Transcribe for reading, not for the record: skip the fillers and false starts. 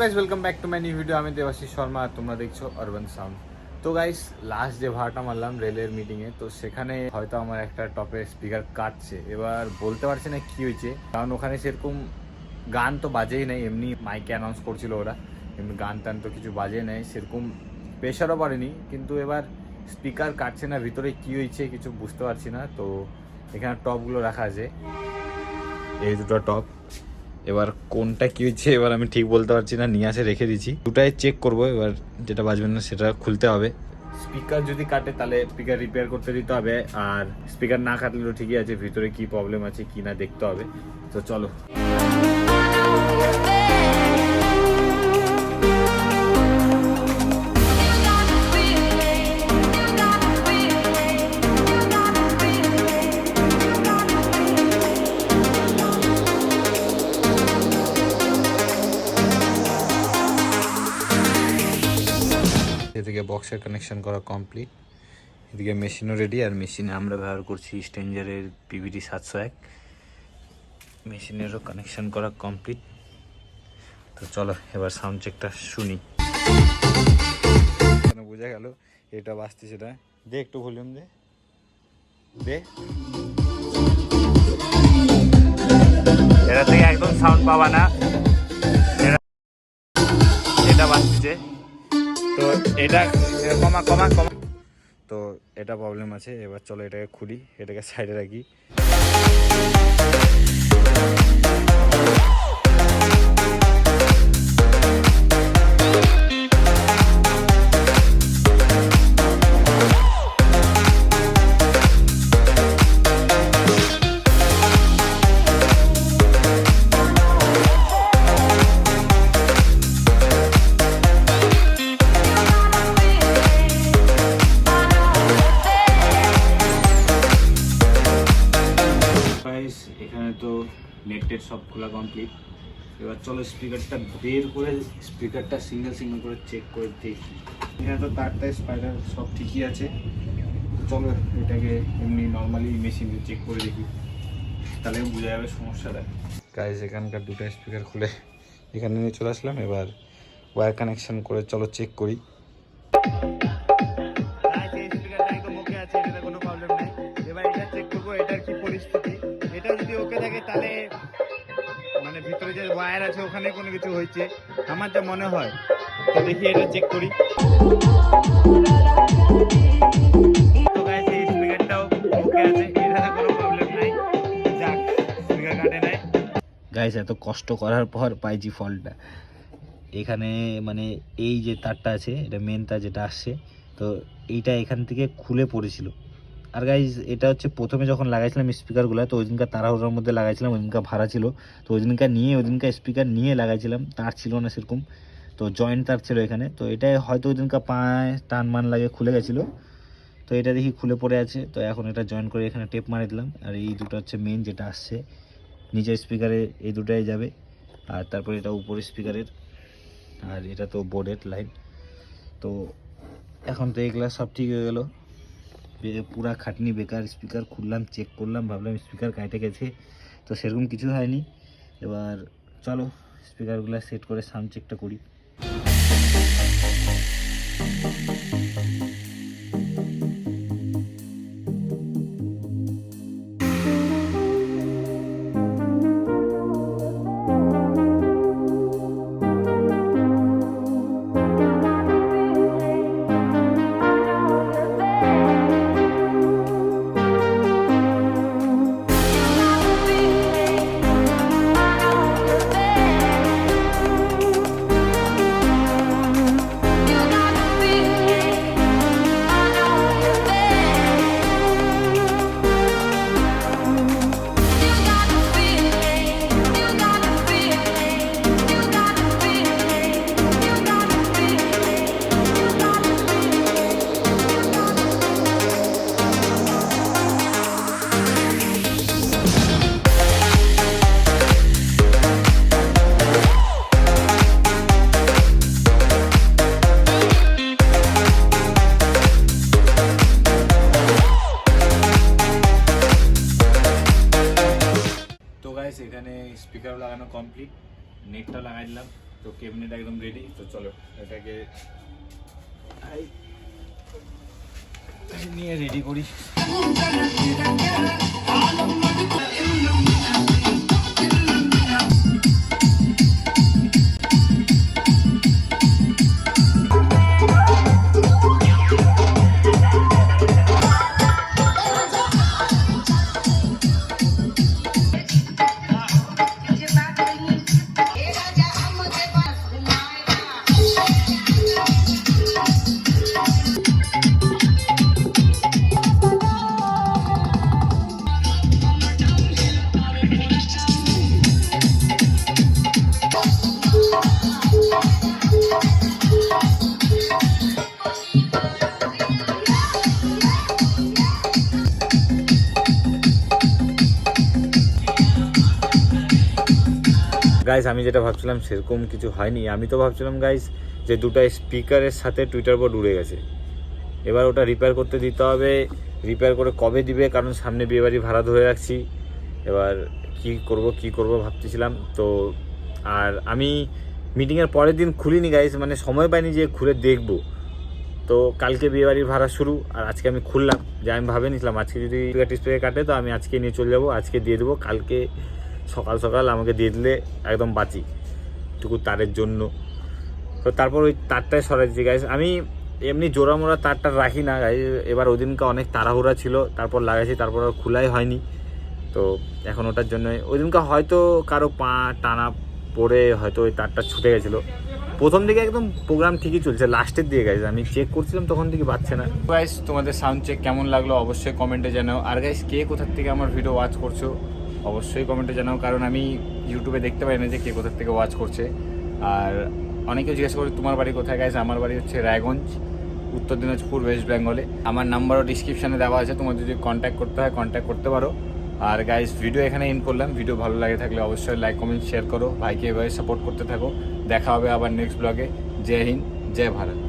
Guys welcome back to my new video. আমি দেবাশিস শর্মা আর তোমরা দেখছো আরবান সাউন্ড। তো গাইস লাস্ট যে ভাড়াটা মারলাম রেলের মিটিংয়ে, তো সেখানে হয়তো আমার একটা টপে স্পিকার কাটছে। এবার বলতে পারছি না কী হয়েছে, কারণ ওখানে সেরকম গান তো বাজেই নেই, এমনি মাইকে অ্যানাউন্স করছিল ওরা, এমনি গান টান তো কিছু বাজে নেই, সেরকম প্রেশারও পড়েনি। কিন্তু এবার স্পিকার কাটছে না, ভিতরে কী হয়েছে কিছু বুঝতে পারছি না। তো এখানে টপগুলো রাখা আছে, এই দুটো টপ। এবার কোনটা কী হচ্ছে এবার আমি ঠিক বলতে পারছি না, নিয়ে আসে রেখে দিচ্ছি, দুটাই চেক করবো। এবার যেটা বাজবে না সেটা খুলতে হবে। স্পিকার যদি কাটে তাহলে স্পিকার রিপেয়ার করতে দিতে হবে, আর স্পিকার না কাটলেও ঠিকই আছে, ভিতরে কি প্রবলেম আছে কি না দেখতে হবে। তো চলো। এদিকে বক্সের কানেকশন করা কমপ্লিট, এদিকে মেশিনও রেডি। আর মেশিনে আমরা ব্যবহার করছি স্ট্রেঞ্জারের PVD 701, মেশিনেরও কানেকশন করা কমপ্লিট। তো চলো এবার সাউন্ড চেকটা শুনি। বোঝা গেল এটা বাজছে, সেটা দে একটু ভলিউম দে দে, এটা থেকে একদম সাউন্ড পাবা না, এটা বাজছে। তো এটা কমা কমা কমা, তো এটা প্রবলেম আছে। এবার চলো এটাকে খুলি, এটাকে সাইডে রাখি। এখানে তো নেটের সব খোলা কমপ্লিট। এবার চলো স্পিকারটা বের করে স্পিকারটা সিঙ্গেল সিঙ্গেল করে চেক করে দেখি। এখানে তো তারটা স্পাইডার সব ঠিকই আছে। চলো এটাকে এমনি নর্মালি মেশিন দিয়ে চেক করে দেখি, তাহলে বোঝা যাবে সমস্যাটা। গাইস এখানকার দুটো স্পিকার খুলে এখানে নিয়ে চলে আসলাম। এবার ওয়্যার কানেকশন করে চলো চেক করি। কোনো প্রবলেম নেই। এবার এটা চেক করবো এটার কি পরিস্থিতি। এটা যদি ওকে থাকে তাহলে মানে ভিতরে যে ওয়্যার আছে ওখানে কোনো কিছু হয়েছে আমার যা মনে হয়। তো দেখি এটা চেক করি। তো গাইস এই স্পিকারটাও ওকে আছে, এটাতে কোনো প্রবলেম নাই। যাক, স্পিকার কাটে নাই। গাইস এত কষ্ট করার পর পাইছি ফল্টটা এখানে, মানে এই যে তারটা আছে এটা মেন তার যেটা আসছে, তো এইটা এখান থেকে খুলে পড়েছিল। আর গাইজ এটা হচ্ছে প্রথমে যখন লাগাইছিলাম স্পিকারগুলো, তো ওই দিনকার তাড়াহুড়োর মধ্যে লাগাইছিলাম, ওই দিনকার ভাড়া ছিল, তো ওই দিনকার স্পিকার নিয়ে লাগাইছিলাম, তার ছিল না সেরকম, তো জয়েন্ট তার ছিল এখানে। তো এটা হয়তো ওই দিনকার পায়ে টান মান লাগে খুলে গেছিলো, তো এটা দেখি খুলে পড়ে আছে। তো এখন এটা জয়েন করে এখানে টেপ মারি দিলাম। আর এই দুটো হচ্ছে মেন যেটা আসছে নিচের স্পিকারে, এই দুটাই যাবে। আর তারপর এটা উপরের স্পিকারের, আর এটা তো বোর্ডের লাইন। তো এখন তো এগুলা সব ঠিক হয়ে গেল, পুরা খাটনি বেকার। স্পিকার খুললাম, চেক করলাম, ভাবলাম স্পিকার কাটে গেছে, তো সেরকম কিছু হয়নি। এবার চলো স্পিকারগুলো সেট করে সাউন্ড চেকটা করি। স্পিকার লাগানো কমপ্লিট, নেটটা লাগাই দিলাম। তো তো ক্যাবিনেট একদম রেডি। তো চলো এটাকে নিয়ে রেডি করি। গাইস আমি যেটা ভাবছিলাম সেরকম কিছু হয়নি। আমি তো ভাবছিলাম গাইস যে দুটো স্পিকারের সাথে টুইটার বোর্ড উড়ে গেছে, এবার ওটা রিপেয়ার করতে দিতে হবে। রিপেয়ার করে কবে দিবে, কারণ সামনে বিয়েবাড়ি ভাড়া ধরে রাখছি। এবার কি করব ভাবতেছিলাম। তো আর আমি মিটিংয়ের পরের দিন খুলিনি গাইস, মানে সময় পাইনি যে খুলে দেখব। তো কালকে বিয়েবাড়ির ভাড়া শুরু, আর আজকে আমি খুললাম। যে আমি ভাবে নিয়েছিলাম আজকে যদি স্পিকার কাটে তো আমি আজকে নিয়ে চলে যাবো, আজকে দিয়ে দেবো, কালকে সকাল সকাল আমাকে দিয়ে দিলে একদম বাঁচি টুকু তারের জন্য। তো তারপর ওই তারটায় সরাইছি গাইস। আমি এমনি জোড়া মোড়া তারটা রাখি না গাইস, এবার ওদিনকে অনেক তাড়াহুড়া ছিল, তারপর লাগাইছি, তারপর আর খোলাই হয়নি। তো এখন ওটার জন্য ওইদিনকে হয়তো কারো পা টানা পড়ে হয়তো ওই তারটা ছুটে গেছিলো। প্রথম দিকে একদম প্রোগ্রাম ঠিকই চলছে, লাস্টের দিকে গাইস আমি চেক করছিলাম তখন থেকে বাজছে না। গাইস তোমাদের সাউন্ড চেক কেমন লাগলো অবশ্যই কমেন্টে জানাও। আর গাইস কে কোথার থেকে আমার ভিডিও ওয়াচ করছো অবশ্যই কমেন্টে জানাও, কারণ আমি ইউটিউবে দেখতে পাই না যে কে কোথার থেকে ওয়াচ করছে। আর অনেকেও জিজ্ঞাসা করে তোমার বাড়ি কোথায় গাইস, আমার বাড়ি হচ্ছে রায়গঞ্জ, উত্তর দিনাজপুর, ওয়েস্ট বেঙ্গলে। আমার নাম্বারও ডিসক্রিপশানে দেওয়া আছে, তোমার যদি কন্ট্যাক্ট করতে হয় কন্ট্যাক্ট করতে পারো। আর গাইস ভিডিও এখানে এন্ড করলাম। ভিডিও ভালো লাগে থাকলে অবশ্যই লাইক কমেন্ট শেয়ার করো, ভাইকে এভাবে সাপোর্ট করতে থাকো। দেখা হবে আবার নেক্সট ব্লগে। জয় হিন্দ, জয় ভারত।